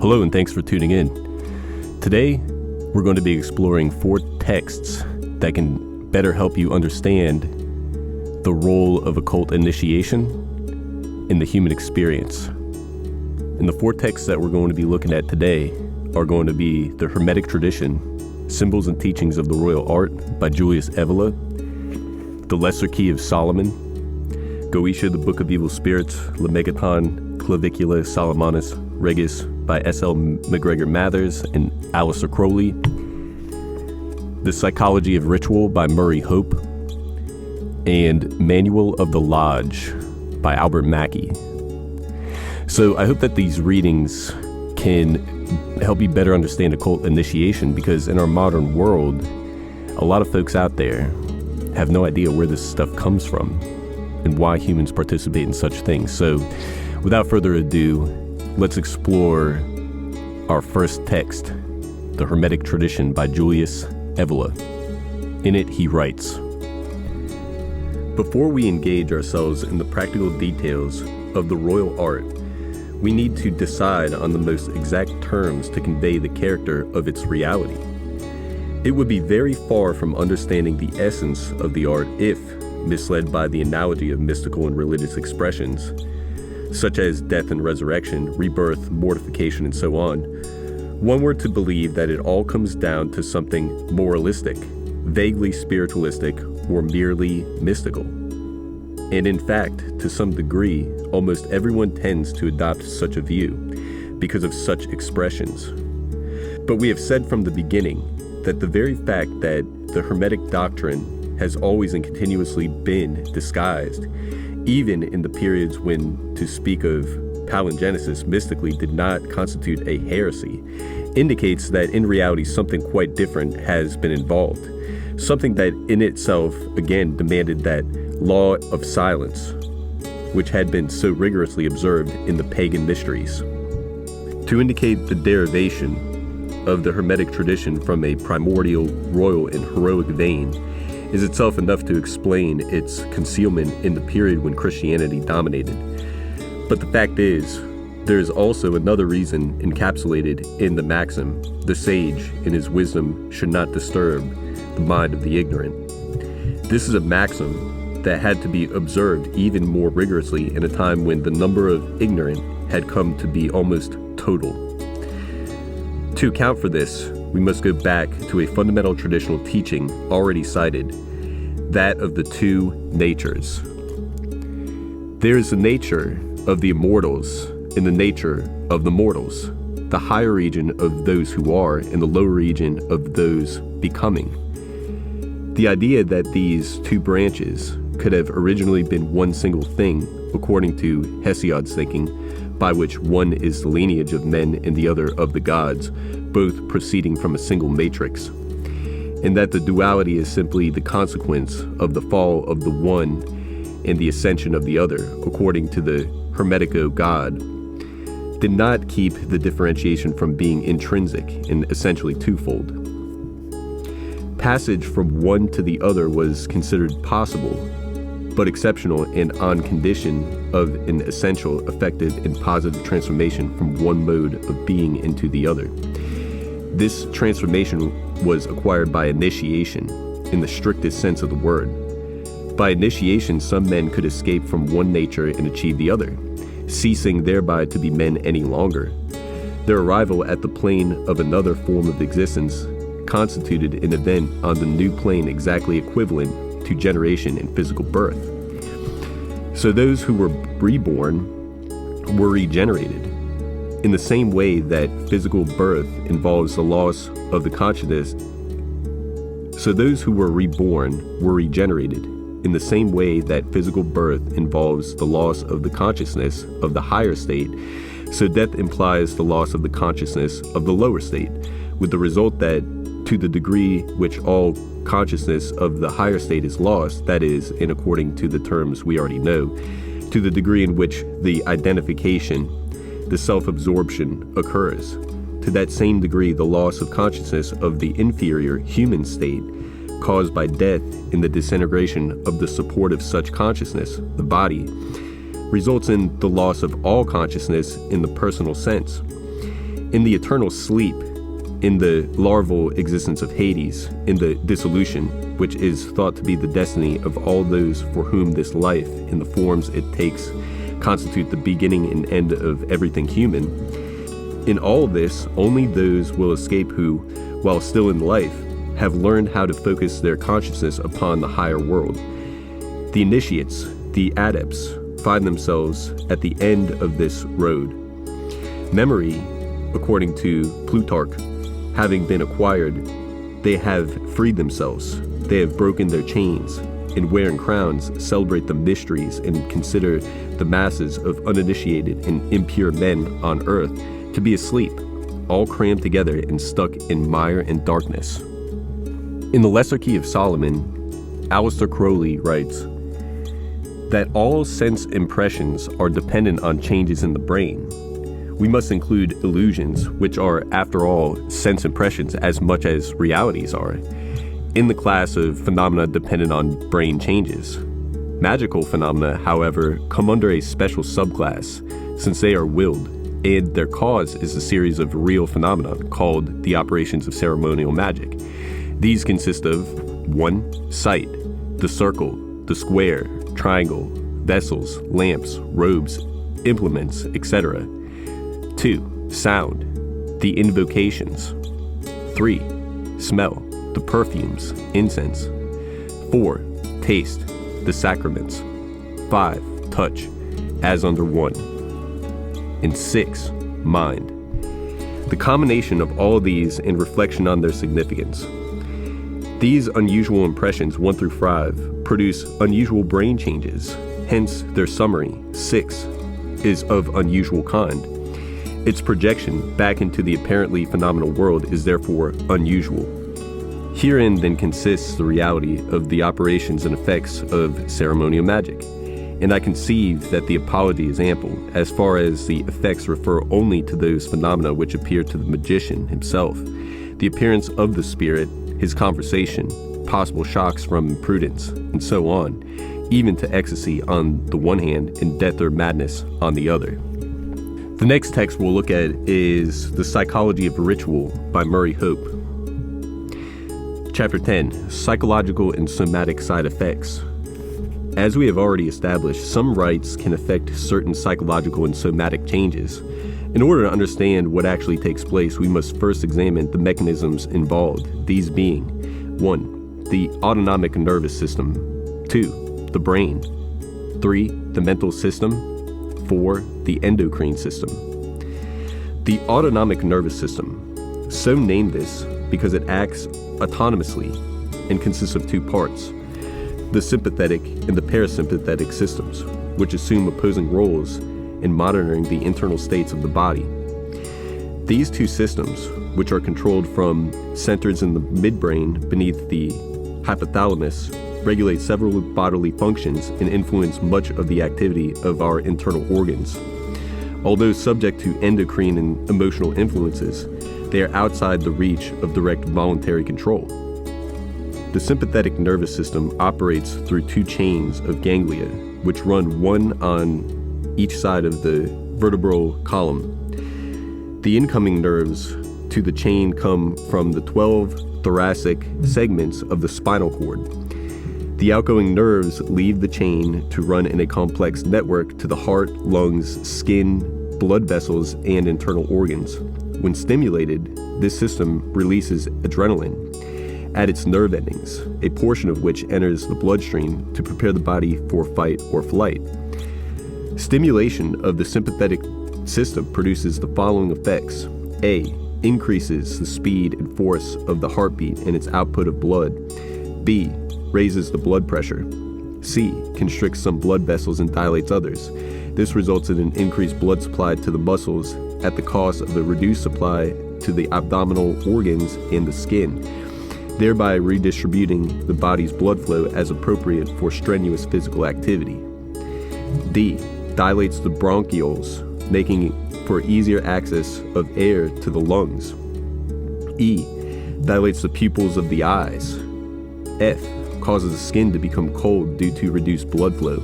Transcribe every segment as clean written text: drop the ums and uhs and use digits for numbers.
Hello and thanks for tuning in. Today, we're going to be exploring 4 texts that can better help you understand the role of occult initiation in the human experience. And the 4 texts that we're going to be looking at today are going to be the Hermetic Tradition, Symbols and Teachings of the Royal Art by Julius Evola, The Lesser Key of Solomon, Goetia, the Book of Evil Spirits, Lemegeton, Clavicula, Solomonus, Regis by S.L. McGregor Mathers and Aleister Crowley, The Psychology of Ritual by Murry Hope, and Manual of the Lodge by Albert Mackey. So I hope that these readings can help you better understand occult initiation, because in our modern world, a lot of folks out there have no idea where this stuff comes from and why humans participate in such things. So without further ado, let's explore our first text, The Hermetic Tradition by Julius Evola. In it, he writes, "Before we engage ourselves in the practical details of the royal art, we need to decide on the most exact terms to convey the character of its reality. It would be very far from understanding the essence of the art if, misled by the analogy of mystical and religious expressions, such as death and resurrection, rebirth, mortification, and so on, one were to believe that it all comes down to something moralistic, vaguely spiritualistic, or merely mystical. And in fact, to some degree, almost everyone tends to adopt such a view because of such expressions. But we have said from the beginning that the very fact that the Hermetic doctrine has always and continuously been disguised, even in the periods when to speak of palingenesis mystically did not constitute a heresy, indicates that in reality something quite different has been involved. Something that in itself, again, demanded that law of silence, which had been so rigorously observed in the pagan mysteries. To indicate the derivation of the Hermetic tradition from a primordial, royal, and heroic vein is itself enough to explain its concealment in the period when Christianity dominated. But the fact is, there is also another reason encapsulated in the maxim, "The sage in his wisdom should not disturb the mind of the ignorant." This is a maxim that had to be observed even more rigorously in a time when the number of ignorant had come to be almost total. To account for this, we must go back to a fundamental traditional teaching already cited, that of the 2 natures. There is the nature of the immortals and the nature of the mortals, the higher region of those who are and the lower region of those becoming. The idea that these 2 branches could have originally been one single thing, according to Hesiod's thinking, by which one is the lineage of men and the other of the gods, both proceeding from a single matrix, and that the duality is simply the consequence of the fall of the one and the ascension of the other, according to the Hermetico God, did not keep the differentiation from being intrinsic and essentially twofold. Passage from one to the other was considered possible, but exceptional and on condition of an essential, effective, and positive transformation from one mode of being into the other. This transformation was acquired by initiation, in the strictest sense of the word. By initiation, some men could escape from one nature and achieve the other, ceasing thereby to be men any longer. Their arrival at the plane of another form of existence constituted an event on the new plane exactly equivalent to generation and physical birth. So those who were reborn were regenerated. In the same way that physical birth involves the loss of the consciousness, so those who were reborn were regenerated. In the same way that physical birth involves the loss of the consciousness of the higher state, so death implies the loss of the consciousness of the lower state, with the result that to the degree which all consciousness of the higher state is lost, that is, in according to the terms we already know, to the degree in which the identification, the self-absorption occurs, to that same degree the loss of consciousness of the inferior human state caused by death in the disintegration of the support of such consciousness, the body, results in the loss of all consciousness in the personal sense. In the eternal sleep, in the larval existence of Hades, in the dissolution, which is thought to be the destiny of all those for whom this life, in the forms it takes, constitute the beginning and end of everything human, in all this, only those will escape who, while still in life, have learned how to focus their consciousness upon the higher world. The initiates, the adepts, find themselves at the end of this road. Memory, according to Plutarch, having been acquired, they have freed themselves. They have broken their chains, and wearing crowns, celebrate the mysteries and consider the masses of uninitiated and impure men on earth to be asleep, all crammed together and stuck in mire and darkness. In the Lesser Key of Solomon, Aleister Crowley writes that all sense impressions are dependent on changes in the brain. We must include illusions, which are, after all, sense impressions as much as realities are, in the class of phenomena dependent on brain changes. Magical phenomena, however, come under a special subclass, since they are willed, and their cause is a series of real phenomena called the operations of ceremonial magic. These consist of 1. Sight, the circle, the square, triangle, vessels, lamps, robes, implements, etc. 2. Sound, the invocations. 3. Smell, the perfumes, incense. 4. Taste, the sacraments. 5. Touch, as under 1. And 6. Mind. The combination of all these and reflection on their significance. These unusual impressions 1 through 5 produce unusual brain changes, hence their summary, 6, is of unusual kind. Its projection back into the apparently phenomenal world is therefore unusual. Herein then consists the reality of the operations and effects of ceremonial magic, and I conceive that the apology is ample as far as the effects refer only to those phenomena which appear to the magician himself, the appearance of the spirit, his conversation, possible shocks from imprudence, and so on, even to ecstasy on the one hand and death or madness on the other. The next text we'll look at is The Psychology of Ritual by Murray Hope. Chapter 10, Psychological and Somatic Side Effects. As we have already established, some rites can affect certain psychological and somatic changes. In order to understand what actually takes place, we must first examine the mechanisms involved, these being 1. The autonomic nervous system. 2. The brain. 3. The mental system. 4. The endocrine system. The autonomic nervous system, so named this because it acts autonomously and consists of 2 parts, the sympathetic and the parasympathetic systems, which assume opposing roles in monitoring the internal states of the body. These 2 systems, which are controlled from centers in the midbrain beneath the hypothalamus, regulate several bodily functions and influence much of the activity of our internal organs. Although subject to endocrine and emotional influences, they are outside the reach of direct voluntary control. The sympathetic nervous system operates through 2 chains of ganglia, which run one on each side of the vertebral column. The incoming nerves to the chain come from the 12 thoracic segments of the spinal cord. The outgoing nerves leave the chain to run in a complex network to the heart, lungs, skin, blood vessels, and internal organs. When stimulated, this system releases adrenaline at its nerve endings, a portion of which enters the bloodstream to prepare the body for fight or flight. Stimulation of the sympathetic system produces the following effects. A. Increases the speed and force of the heartbeat and its output of blood. B. Raises the blood pressure. C. Constricts some blood vessels and dilates others. This results in an increased blood supply to the muscles at the cost of the reduced supply to the abdominal organs and the skin, thereby redistributing the body's blood flow as appropriate for strenuous physical activity. D. Dilates the bronchioles, making for easier access of air to the lungs. E. Dilates the pupils of the eyes. F. Causes the skin to become cold due to reduced blood flow.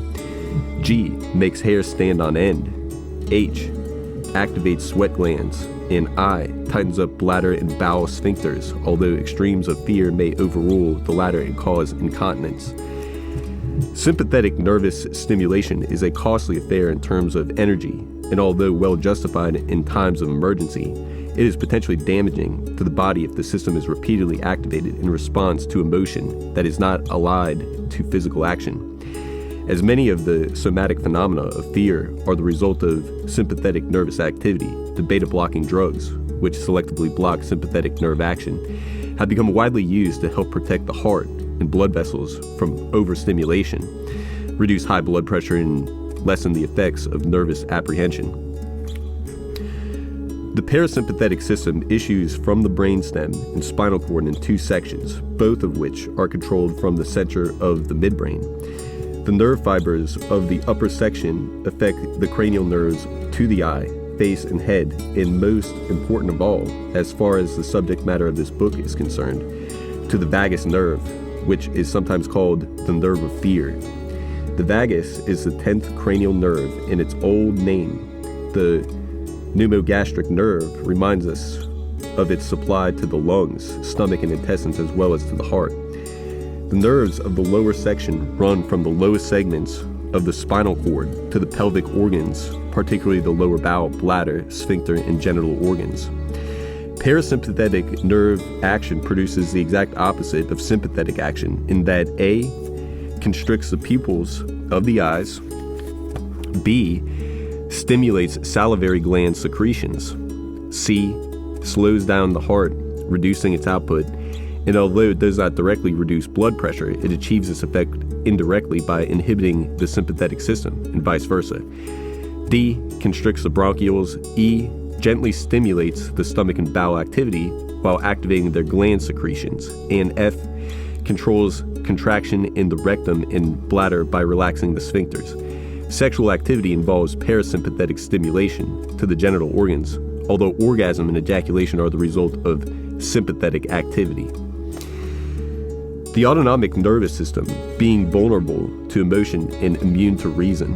G. Makes hair stand on end. H. Activates sweat glands. and I tightens up bladder and bowel sphincters, although extremes of fear may overrule the latter and cause incontinence. Sympathetic nervous stimulation is a costly affair in terms of energy, and although well justified in times of emergency, it is potentially damaging to the body if the system is repeatedly activated in response to emotion that is not allied to physical action. As many of the somatic phenomena of fear are the result of sympathetic nervous activity, the beta-blocking drugs, which selectively block sympathetic nerve action, have become widely used to help protect the heart and blood vessels from overstimulation, reduce high blood pressure, and lessen the effects of nervous apprehension. The parasympathetic system issues from the brainstem and spinal cord in two sections, both of which are controlled from the center of the midbrain. The nerve fibers of the upper section affect the cranial nerves to the eye, face, and head, and most important of all, as far as the subject matter of this book is concerned, to the vagus nerve, which is sometimes called the nerve of fear. The vagus is the 10th cranial nerve in its old name. The pneumogastric nerve reminds us of its supply to the lungs, stomach, and intestines, as well as to the heart. The nerves of the lower section run from the lowest segments of the spinal cord to the pelvic organs, particularly the lower bowel, bladder, sphincter, and genital organs. Parasympathetic nerve action produces the exact opposite of sympathetic action in that A, constricts the pupils of the eyes, B, stimulates salivary gland secretions, C, slows down the heart, reducing its output, and although it does not directly reduce blood pressure, it achieves this effect indirectly by inhibiting the sympathetic system, and vice versa. D, constricts the bronchioles, E, gently stimulates the stomach and bowel activity while activating their gland secretions, and F, controls contraction in the rectum and bladder by relaxing the sphincters. Sexual activity involves parasympathetic stimulation to the genital organs, although orgasm and ejaculation are the result of sympathetic activity. The autonomic nervous system, being vulnerable to emotion and immune to reason,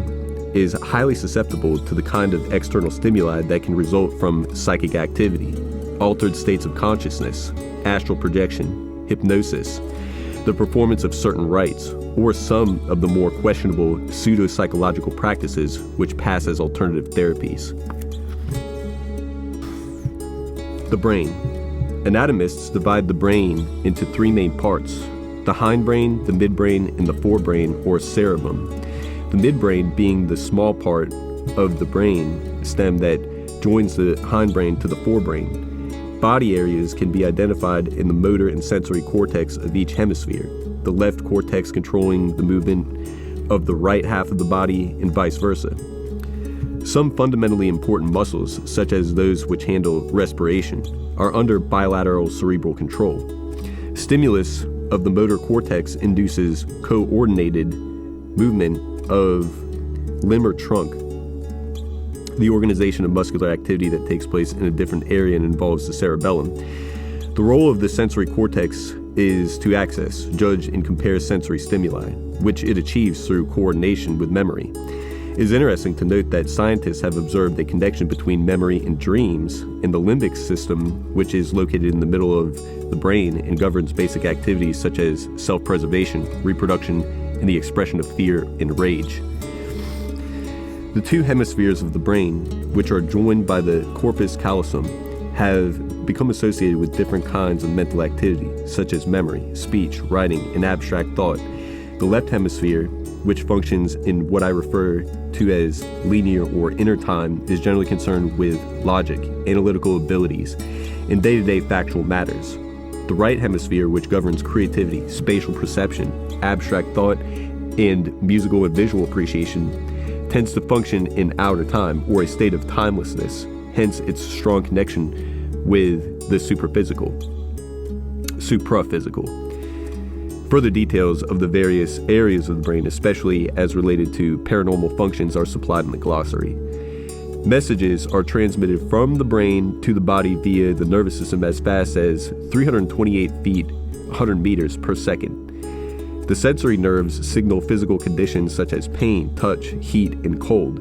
is highly susceptible to the kind of external stimuli that can result from psychic activity, altered states of consciousness, astral projection, hypnosis, the performance of certain rites, or some of the more questionable pseudo-psychological practices which pass as alternative therapies. The brain. Anatomists divide the brain into three main parts: the hindbrain, the midbrain, and the forebrain, or cerebrum. The midbrain being the small part of the brain stem that joins the hindbrain to the forebrain. Body areas can be identified in the motor and sensory cortex of each hemisphere, the left cortex controlling the movement of the right half of the body and vice versa. Some fundamentally important muscles, such as those which handle respiration, are under bilateral cerebral control. Stimulus of the motor cortex induces coordinated movement of limb or trunk, the organization of muscular activity that takes place in a different area and involves the cerebellum. The role of the sensory cortex is to access, judge, and compare sensory stimuli, which it achieves through coordination with memory. It is interesting to note that scientists have observed a connection between memory and dreams in the limbic system, which is located in the middle of the brain and governs basic activities such as self-preservation, reproduction, and the expression of fear and rage. The two hemispheres of the brain, which are joined by the corpus callosum, have become associated with different kinds of mental activity, such as memory, speech, writing, and abstract thought. The left hemisphere, which functions in what I refer to as linear or inner time, is generally concerned with logic, analytical abilities, and day-to-day factual matters. The right hemisphere, which governs creativity, spatial perception, abstract thought, and musical and visual appreciation, tends to function in outer time, or a state of timelessness, hence its strong connection with the supraphysical. Further details of the various areas of the brain, especially as related to paranormal functions, are supplied in the glossary. Messages are transmitted from the brain to the body via the nervous system as fast as 328 feet, 100 meters per second. The sensory nerves signal physical conditions such as pain, touch, heat, and cold.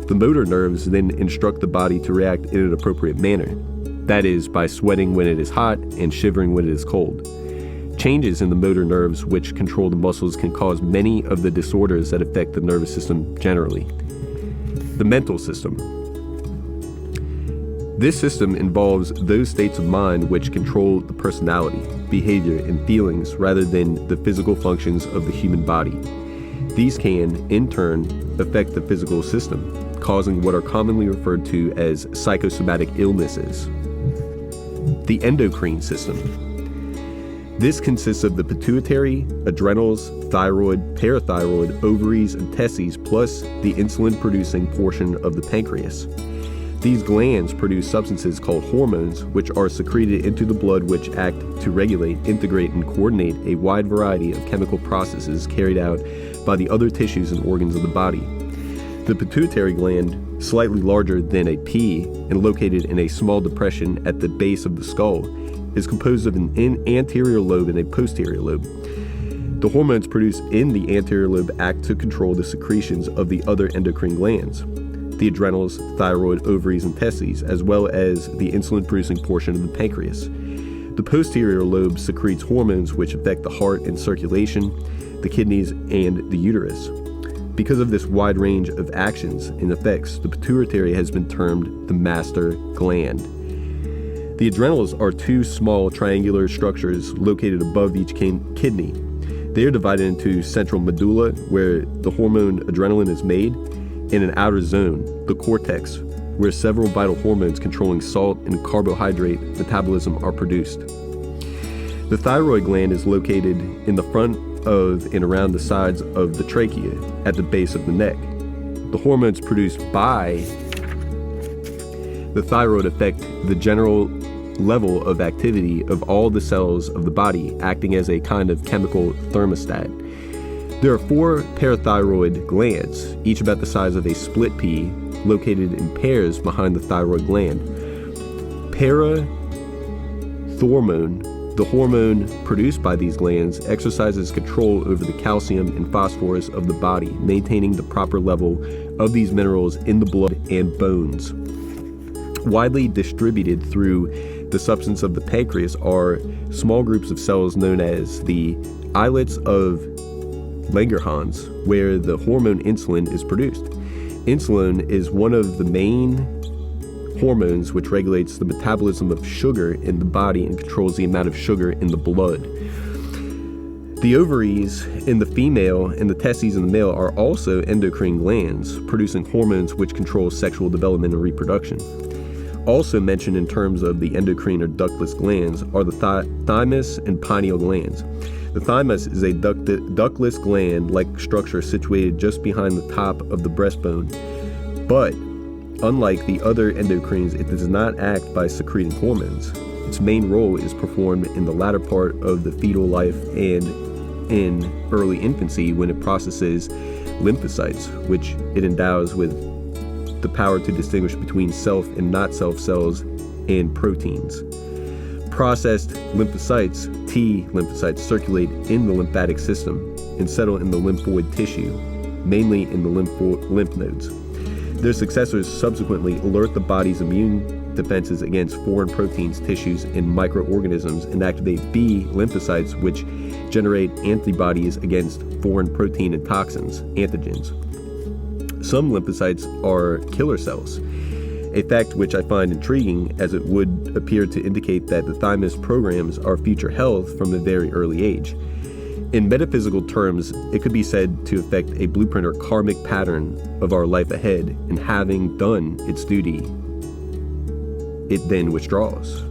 The motor nerves then instruct the body to react in an appropriate manner. That is, by sweating when it is hot and shivering when it is cold. Changes in the motor nerves which control the muscles can cause many of the disorders that affect the nervous system generally. The mental system. This system involves those states of mind which control the personality, behavior, and feelings rather than the physical functions of the human body. These can, in turn, affect the physical system, causing what are commonly referred to as psychosomatic illnesses. The endocrine system. This consists of the pituitary, adrenals, thyroid, parathyroid, ovaries, and testes, plus the insulin-producing portion of the pancreas. These glands produce substances called hormones, which are secreted into the blood, which act to regulate, integrate, and coordinate a wide variety of chemical processes carried out by the other tissues and organs of the body. The pituitary gland, slightly larger than a pea and located in a small depression at the base of the skull, is composed of an anterior lobe and a posterior lobe. The hormones produced in the anterior lobe act to control the secretions of the other endocrine glands, the adrenals, thyroid, ovaries, and testes, as well as the insulin-producing portion of the pancreas. The posterior lobe secretes hormones which affect the heart and circulation, the kidneys, and the uterus. Because of this wide range of actions and effects, the pituitary has been termed the master gland. The adrenals are two small triangular structures located above each kidney. They are divided into central medulla, where the hormone adrenaline is made, and an outer zone, the cortex, where several vital hormones controlling salt and carbohydrate metabolism are produced. The thyroid gland is located in the front of and around the sides of the trachea at the base of the neck. The hormones produced by the thyroid affect the general level of activity of all the cells of the body, acting as a kind of chemical thermostat. There are 4 parathyroid glands, each about the size of a split pea, located in pairs behind the thyroid gland. Parathormone, the hormone produced by these glands, exercises control over the calcium and phosphorus of the body, maintaining the proper level of these minerals in the blood and bones. Widely distributed through the substance of the pancreas are small groups of cells known as the islets of Langerhans, where the hormone insulin is produced. Insulin is one of the main hormones which regulates the metabolism of sugar in the body and controls the amount of sugar in the blood. The ovaries in the female and the testes in the male are also endocrine glands, producing hormones which control sexual development and reproduction. Also mentioned in terms of the endocrine or ductless glands are the thymus and pineal glands. The thymus is a ductless gland-like structure situated just behind the top of the breastbone, but unlike the other endocrines, it does not act by secreting hormones. Its main role is performed in the latter part of the fetal life and in early infancy when it processes lymphocytes, which it endows with the power to distinguish between self and not self cells and proteins. Processed lymphocytes, T lymphocytes, circulate in the lymphatic system and settle in the lymphoid tissue, mainly in the lymph nodes. Their successors subsequently alert the body's immune defenses against foreign proteins, tissues, and microorganisms and activate B lymphocytes, which generate antibodies against foreign protein and toxins, antigens. Some lymphocytes are killer cells, a fact which I find intriguing as it would appear to indicate that the thymus programs our future health from a very early age. In metaphysical terms, it could be said to affect a blueprint or karmic pattern of our life ahead, and having done its duty, it then withdraws.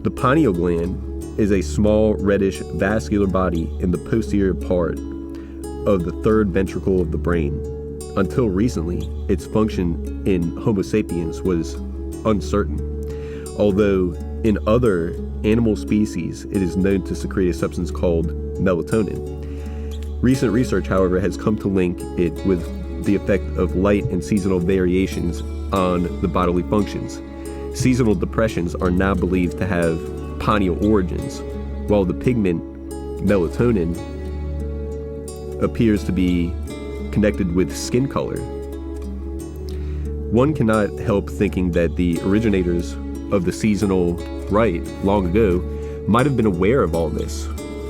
The pineal gland is a small reddish vascular body in the posterior part of the third ventricle of the brain. Until recently, its function in Homo sapiens was uncertain, although in other animal species it is known to secrete a substance called melatonin. Recent research, however, has come to link it with the effect of light and seasonal variations on the bodily functions. Seasonal depressions are now believed to have pineal origins, while the pigment melatonin appears to be connected with skin color. one cannot help thinking that the originators of the seasonal rite long ago might have been aware of all this,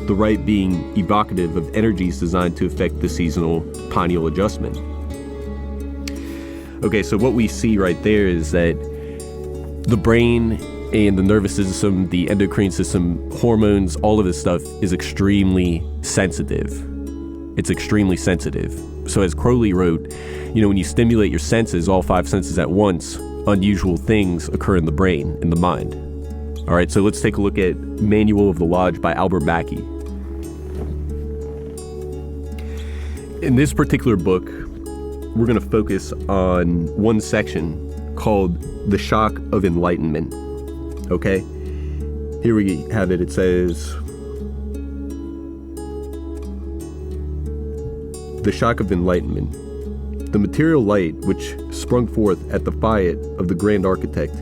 the rite being evocative of energies designed to affect the seasonal pineal adjustment. Okay, so what we see right there is that the brain and the nervous system, the endocrine system, hormones, all of this stuff is extremely sensitive. It's extremely sensitive. So as Crowley wrote, when you stimulate your senses, all 5 senses at once, unusual things occur in the brain, in the mind. All right, so let's take a look at Manual of the Lodge by Albert Mackey. In this particular book, we're going to focus on one section called The Shock of Enlightenment. Okay? Here we have it. It says, The Shock of Enlightenment. The material light which sprung forth at the fiat of the grand architect,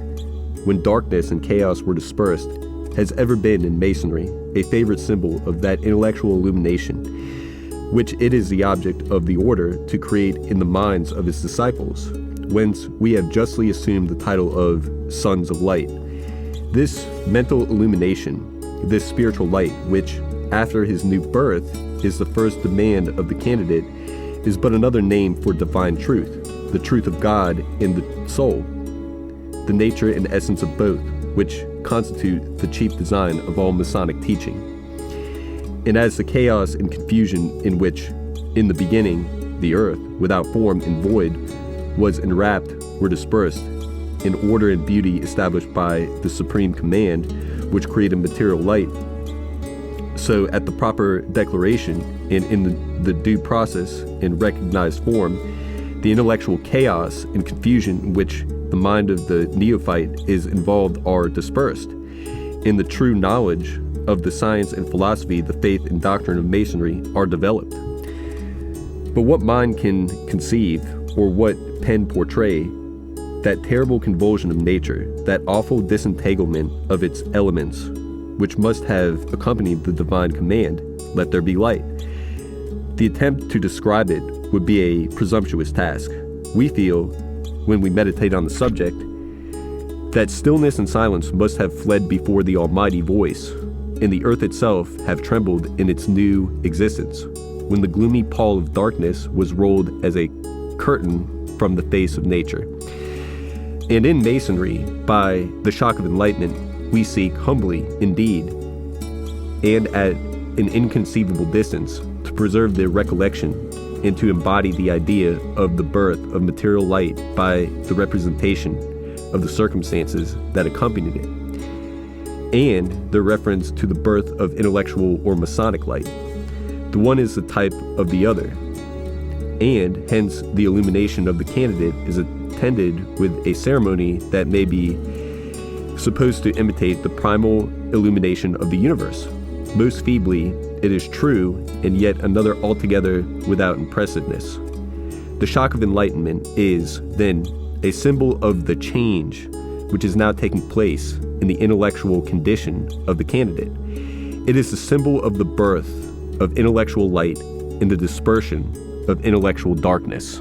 when darkness and chaos were dispersed, has ever been in Masonry a favorite symbol of that intellectual illumination, which it is the object of the order to create in the minds of its disciples, whence we have justly assumed the title of Sons of Light. This mental illumination, this spiritual light, which, after his new birth, is the first demand of the candidate, is but another name for divine truth, the truth of God in the soul, the nature and essence of both, which constitute the chief design of all Masonic teaching. And as the chaos and confusion in which, in the beginning, the earth, without form and void, was enwrapped, were dispersed, in order and beauty established by the supreme command, which created material light, so at the proper declaration and in the due process in recognized form, the intellectual chaos and confusion in which the mind of the neophyte is involved are dispersed. In the true knowledge of the science and philosophy, the faith and doctrine of Masonry are developed. But what mind can conceive, or what pen portray, that terrible convulsion of nature, that awful disentanglement of its elements, which must have accompanied the divine command, let there be light? The attempt to describe it would be a presumptuous task. We feel, when we meditate on the subject, that stillness and silence must have fled before the almighty voice, and the earth itself have trembled in its new existence, when the gloomy pall of darkness was rolled as a curtain from the face of nature. And in Masonry, by the shock of enlightenment, we seek humbly, indeed, and at an inconceivable distance, to preserve the recollection and to embody the idea of the birth of material light by the representation of the circumstances that accompanied it, and the reference to the birth of intellectual or Masonic light. The one is the type of the other, and hence the illumination of the candidate is attended with a ceremony that may be supposed to imitate the primal illumination of the universe. Most feebly, it is true, and yet another altogether without impressiveness. The shock of enlightenment is, then, a symbol of the change which is now taking place in the intellectual condition of the candidate. It is the symbol of the birth of intellectual light and the dispersion of intellectual darkness.